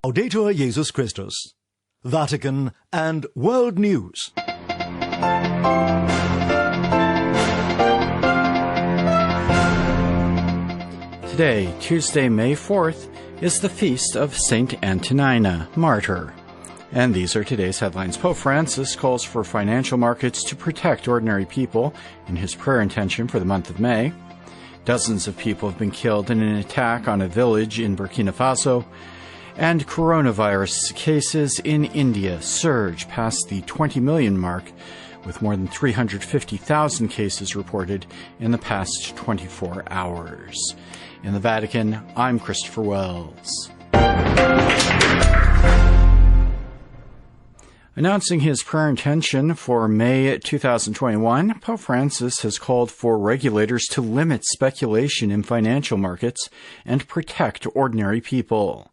Laudetur Jesus Christus, Vatican and World News. Today, Tuesday, May 4th, is the feast of Saint Antonina, martyr. And these are today's headlines. Pope Francis calls for financial markets to protect ordinary people in his prayer intention for the month of May. Dozens of people have been killed in an attack on a village in Burkina Faso. And coronavirus cases in India surge past the 20 million mark, with more than 350,000 cases reported in the past 24 hours. In the Vatican, I'm Christopher Wells. Announcing his prayer intention for May 2021, Pope Francis has called for regulators to limit speculation in financial markets and protect ordinary people.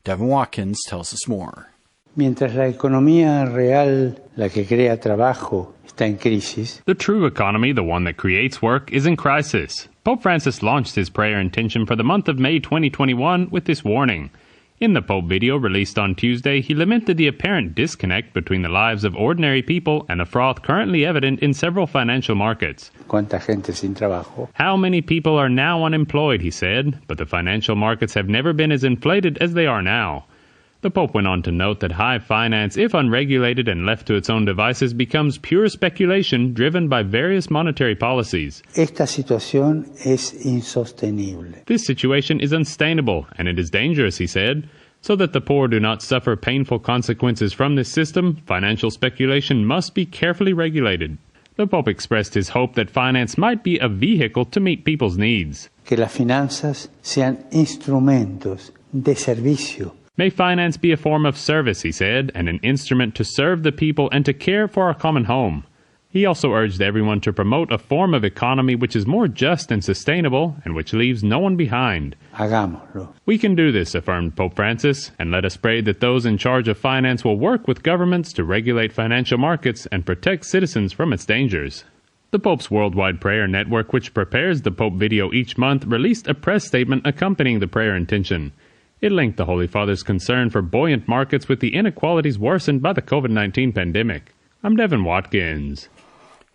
Devin Watkins tells us more. Mientras la economía real, la que crea trabajo, está en crisis. The true economy, the one that creates work, is in crisis. Pope Francis launched his prayer intention for the month of May 2021 with this warning. In the Pope video released on Tuesday, he lamented the apparent disconnect between the lives of ordinary people and a froth currently evident in several financial markets. ¿Cuánta gente sin trabajo? How many people are now unemployed, he said, but the financial markets have never been as inflated as they are now. The Pope went on to note that high finance, if unregulated and left to its own devices, becomes pure speculation driven by various monetary policies. Esta situación es insostenible. This situation is unsustainable, and it is dangerous, he said. So that the poor do not suffer painful consequences from this system, financial speculation must be carefully regulated. The Pope expressed his hope that finance might be a vehicle to meet people's needs. Que las finanzas sean instrumentos de servicio. May finance be a form of service, he said, and an instrument to serve the people and to care for our common home. He also urged everyone to promote a form of economy which is more just and sustainable and which leaves no one behind. Hagámoslo. We can do this, affirmed Pope Francis, and let us pray that those in charge of finance will work with governments to regulate financial markets and protect citizens from its dangers. The Pope's worldwide prayer network, which prepares the Pope video each month, released a press statement accompanying the prayer intention. It linked the Holy Father's concern for buoyant markets with the inequalities worsened by the COVID-19 pandemic. I'm Devin Watkins.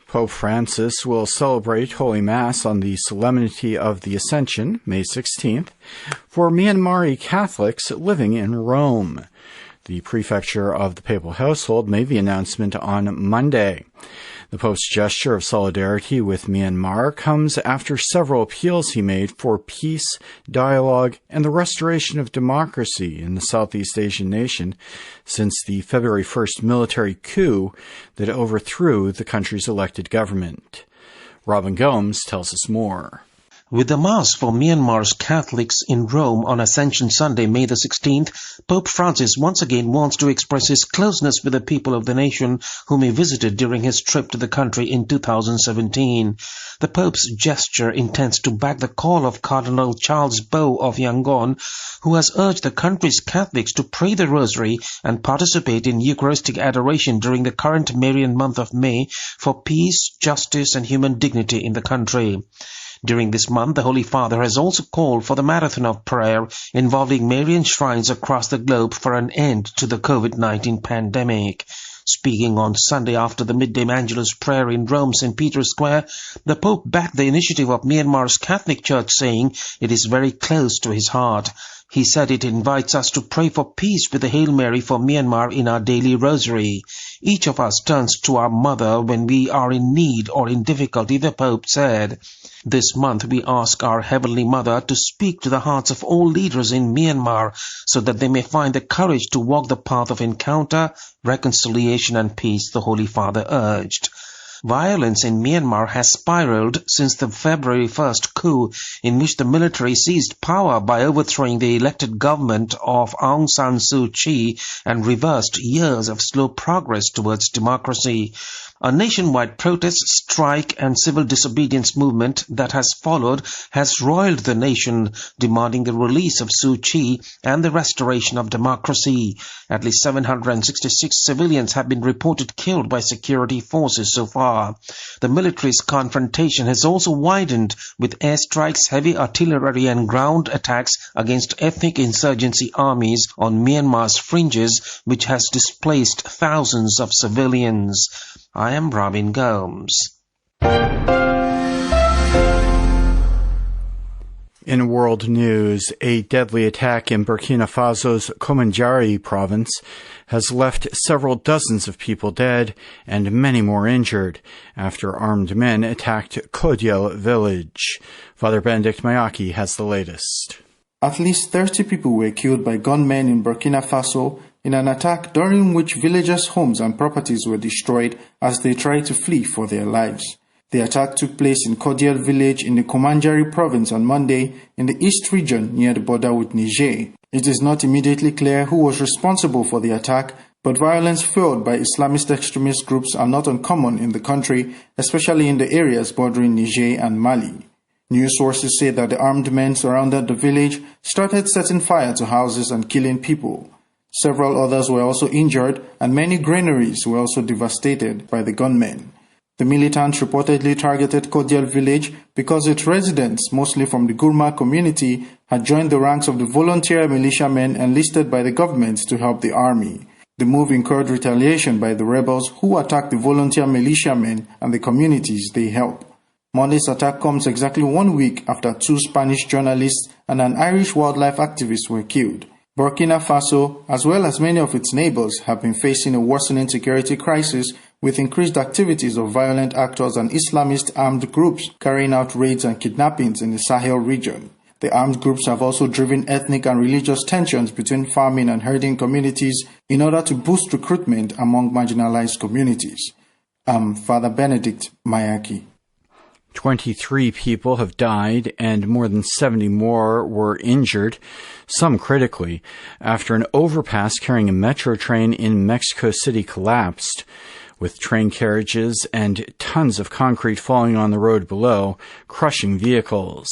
Pope Francis will celebrate Holy Mass on the Solemnity of the Ascension, May 16th, for Myanmari Catholics living in Rome. The prefecture of the papal household made the announcement on Monday. The Pope's gesture of solidarity with Myanmar comes after several appeals he made for peace, dialogue, and the restoration of democracy in the Southeast Asian nation since the February 1st military coup that overthrew the country's elected government. Robin Gomes tells us more. With the Mass for Myanmar's Catholics in Rome on Ascension Sunday, May the 16th, Pope Francis once again wants to express his closeness with the people of the nation whom he visited during his trip to the country in 2017. The Pope's gesture intends to back the call of Cardinal Charles Bo of Yangon, who has urged the country's Catholics to pray the Rosary and participate in Eucharistic adoration during the current Marian month of May for peace, justice, and human dignity in the country. During this month, the Holy Father has also called for the marathon of prayer involving Marian shrines across the globe for an end to the COVID-19 pandemic. Speaking on Sunday after the midday Angelus prayer in Rome, St. Peter's Square, the Pope backed the initiative of Myanmar's Catholic Church, saying it is very close to his heart. He said it invites us to pray for peace with the Hail Mary for Myanmar in our daily rosary. Each of us turns to our mother when we are in need or in difficulty, the Pope said. This month we ask our Heavenly Mother to speak to the hearts of all leaders in Myanmar so that they may find the courage to walk the path of encounter, reconciliation and peace, the Holy Father urged. Violence in Myanmar has spiraled since the February 1st coup in which the military seized power by overthrowing the elected government of Aung San Suu Kyi and reversed years of slow progress towards democracy. A nationwide protest, strike and civil disobedience movement that has followed has roiled the nation, demanding the release of Suu Kyi and the restoration of democracy. At least 766 civilians have been reported killed by security forces so far. hour. The military's confrontation has also widened with airstrikes, heavy artillery and ground attacks against ethnic insurgency armies on Myanmar's fringes, which has displaced thousands of civilians. I am Robin Gomes. In world news, a deadly attack in Burkina Faso's Komandjari province has left several dozens of people dead and many more injured after armed men attacked Kodiel village. Father Benedict Mayaki has the latest. At least 30 people were killed by gunmen in Burkina Faso in an attack during which villagers' homes and properties were destroyed as they tried to flee for their lives. The attack took place in Kodiel village in the Komandjari province on Monday in the east region near the border with Niger. It is not immediately clear who was responsible for the attack, but violence fueled by Islamist extremist groups are not uncommon in the country, especially in the areas bordering Niger and Mali. News sources say that the armed men surrounded the village, started setting fire to houses and killing people. Several others were also injured, and many granaries were also devastated by the gunmen. The militants reportedly targeted Kodiel village because its residents, mostly from the Gurma community, had joined the ranks of the volunteer militiamen enlisted by the government to help the army. The move incurred retaliation by the rebels who attacked the volunteer militiamen and the communities they help. Monday's attack comes exactly 1 week after 2 Spanish journalists and an Irish wildlife activist were killed. Burkina Faso, as well as many of its neighbors, have been facing a worsening security crisis with increased activities of violent actors and Islamist armed groups carrying out raids and kidnappings in the Sahel region. The armed groups have also driven ethnic and religious tensions between farming and herding communities in order to boost recruitment among marginalized communities. I'm Father Benedict Mayaki. 23 people have died and more than 70 more were injured, some critically, after an overpass carrying a metro train in Mexico City collapsed, with train carriages and tons of concrete falling on the road below, crushing vehicles.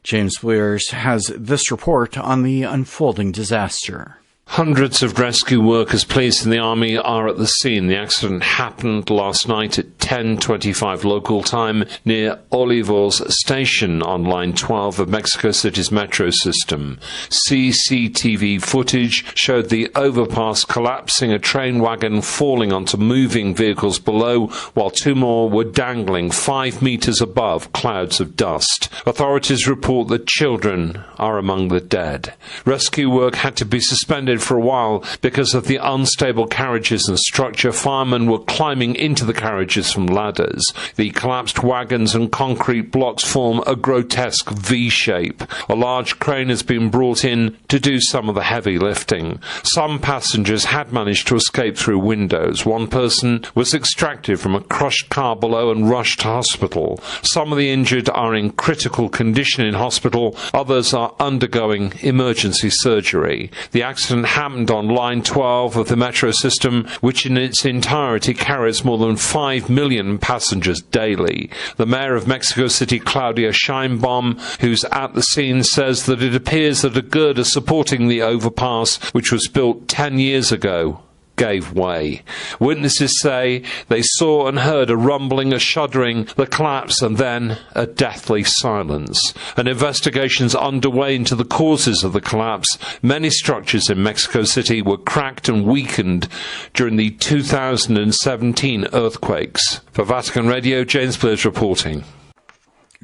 James Blears has this report on the unfolding disaster. Hundreds of rescue workers placed in the army are at the scene. The accident happened last night at 10:25 local time near Olivos Station on Line 12 of Mexico City's metro system. CCTV footage showed the overpass collapsing, a train wagon falling onto moving vehicles below, while 2 more were dangling 5 meters above clouds of dust. Authorities report that children are among the dead. Rescue work had to be suspended for a while because of the unstable carriages and structure. Firemen were climbing into the carriages from ladders. The collapsed wagons and concrete blocks form a grotesque V-shape. A large crane has been brought in to do some of the heavy lifting. Some passengers had managed to escape through windows. One person was extracted from a crushed car below and rushed to hospital. Some of the injured are in critical condition in hospital. Others are undergoing emergency surgery. The accident happened on Line 12 of the metro system, which in its entirety carries more than 5 million passengers daily. The mayor of Mexico City, Claudia Sheinbaum, who's at the scene, says that it appears that a girder supporting the overpass, which was built 10 years ago, gave way. Witnesses say they saw and heard a rumbling, a shuddering, the collapse, and then a deathly silence. An investigation's underway into the causes of the collapse. Many structures in Mexico City were cracked and weakened during the 2017 earthquakes. For Vatican Radio, James Blears reporting.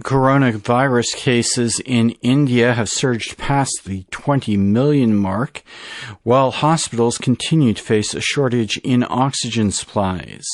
Coronavirus cases in India have surged past the 20 million mark, while hospitals continue to face a shortage in oxygen supplies.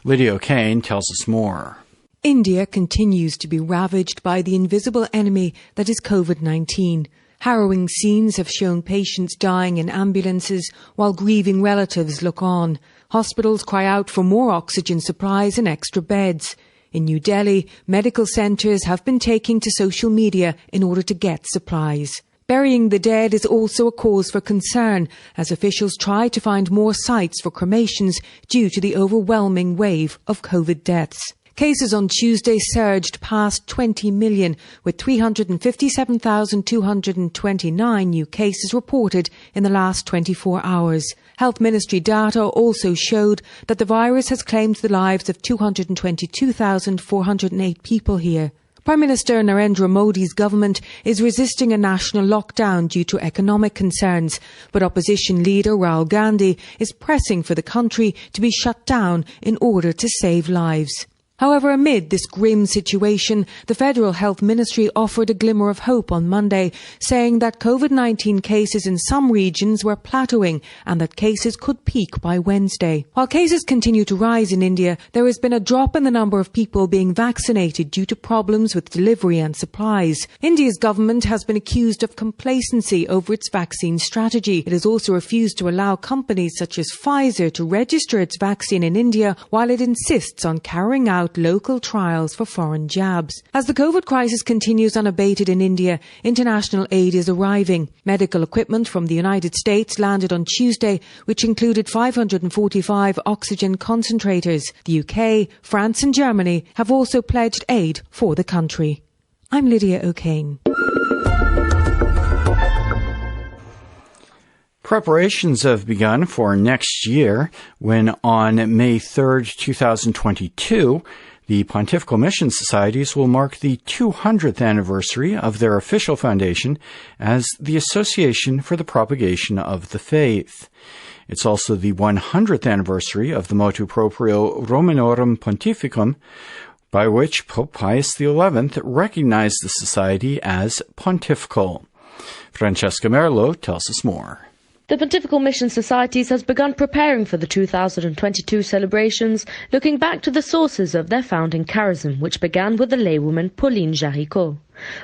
Lydia O'Kane tells us more. India continues to be ravaged by the invisible enemy that is COVID-19. Harrowing scenes have shown patients dying in ambulances while grieving relatives look on. Hospitals cry out for more oxygen supplies and extra beds. In New Delhi, medical centres have been taking to social media in order to get supplies. Burying the dead is also a cause for concern as officials try to find more sites for cremations due to the overwhelming wave of COVID deaths. Cases on Tuesday surged past 20 million, with 357,229 new cases reported in the last 24 hours. Health Ministry data also showed that the virus has claimed the lives of 222,408 people here. Prime Minister Narendra Modi's government is resisting a national lockdown due to economic concerns, but opposition leader Rahul Gandhi is pressing for the country to be shut down in order to save lives. However, amid this grim situation, the Federal Health Ministry offered a glimmer of hope on Monday, saying that COVID-19 cases in some regions were plateauing and that cases could peak by Wednesday. While cases continue to rise in India, there has been a drop in the number of people being vaccinated due to problems with delivery and supplies. India's government has been accused of complacency over its vaccine strategy. It has also refused to allow companies such as Pfizer to register its vaccine in India, while it insists on carrying out local trials for foreign jabs. As the COVID crisis continues unabated in India, international aid is arriving. Medical equipment from the United States landed on Tuesday, which included 545 oxygen concentrators. The UK, France and Germany have also pledged aid for the country. I'm Lydia O'Kane. Preparations have begun for next year when on May 3rd, 2022, the Pontifical Mission Societies will mark the 200th anniversary of their official foundation as the Association for the Propagation of the Faith. It's also the 100th anniversary of the motu proprio Romanorum Pontificum, by which Pope Pius XI recognized the society as pontifical. Francesca Merlo tells us more. The Pontifical Mission Societies has begun preparing for the 2022 celebrations, looking back to the sources of their founding charism, which began with the laywoman Pauline Jaricot.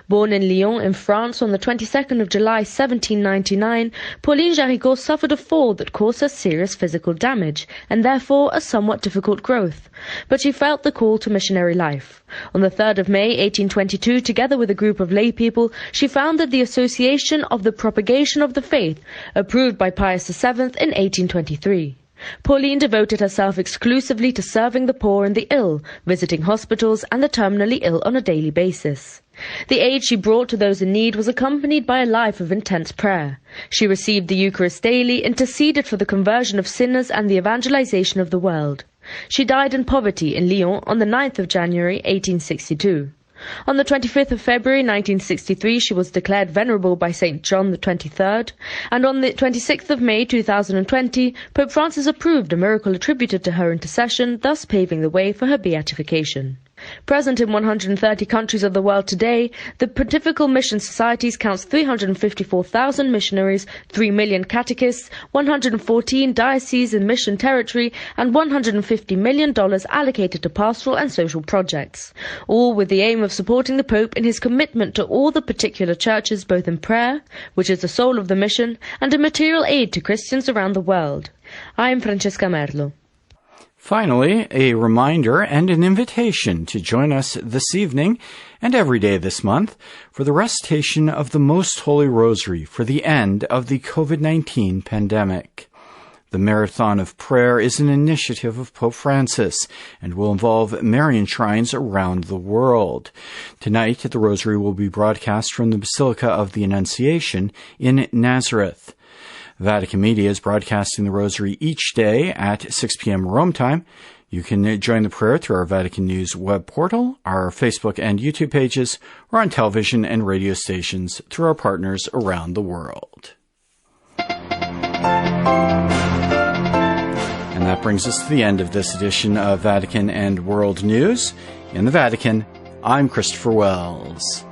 Born in Lyon in France on the 22nd of July 1799, Pauline Jaricot suffered a fall that caused her serious physical damage and therefore a somewhat difficult growth. But she felt the call to missionary life. On the 3rd of May 1822, together with a group of lay people, she founded the Association of the Propagation of the Faith, approved by Pius VII in 1823. Pauline devoted herself exclusively to serving the poor and the ill, visiting hospitals and the terminally ill on a daily basis. The aid she brought to those in need was accompanied by a life of intense prayer. She received the Eucharist daily, interceded for the conversion of sinners and the evangelization of the world. She died in poverty in Lyon on the 9th of January 1862. On the 25th of February 1963, she was declared venerable by St. John XXIII, and on the 26th of May 2020, Pope Francis approved a miracle attributed to her intercession, thus paving the way for her beatification. Present in 130 countries of the world today, the Pontifical Mission Societies counts 354,000 missionaries, 3 million catechists, 114 dioceses in mission territory, and $150 million allocated to pastoral and social projects, all with the aim of supporting the Pope in his commitment to all the particular churches, both in prayer, which is the soul of the mission, and in material aid to Christians around the world. I am Francesca Merlo. Finally, a reminder and an invitation to join us this evening and every day this month for the recitation of the Most Holy Rosary for the end of the COVID-19 pandemic. The Marathon of Prayer is an initiative of Pope Francis and will involve Marian shrines around the world. Tonight, the Rosary will be broadcast from the Basilica of the Annunciation in Nazareth. Vatican Media is broadcasting the Rosary each day at 6 p.m. Rome time. You can join the prayer through our Vatican News web portal, our Facebook and YouTube pages, or on television and radio stations through our partners around the world. And that brings us to the end of this edition of Vatican and World News. In the Vatican, I'm Christopher Wells.